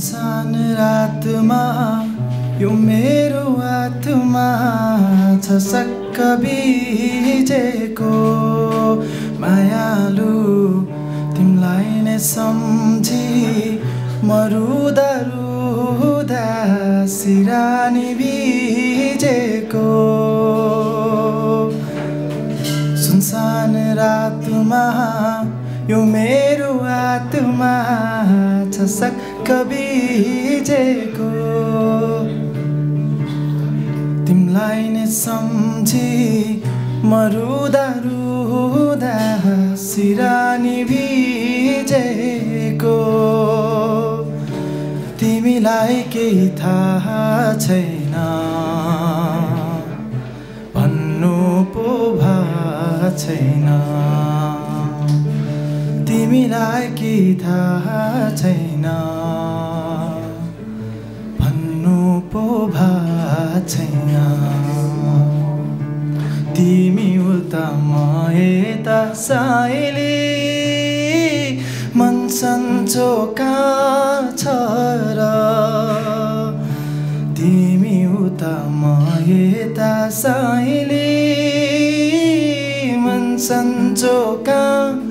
सुनसान रातमा यो मेरो आत्मा छ सक्क भिजेको मायालु तिमलाई नै सम्झी म रुँदा रुँदा सिरानी भिजेको सुनसान रातमा यो मेरो आत्मा छ सक्क भिजेको तिमलाई नै सम्झी म रुँदा रुँदा सिरानी भिजेको तिमीलाई केही थाहा छैन भन्नु पो भएको छैन तिमीलाई केही थाहा छैन भन्नु पो भएको छैन तिमी उता म यता साइली मन सन्चो कहाँ छ र तिमी उता म यता साइली मन सन्चो कहाँ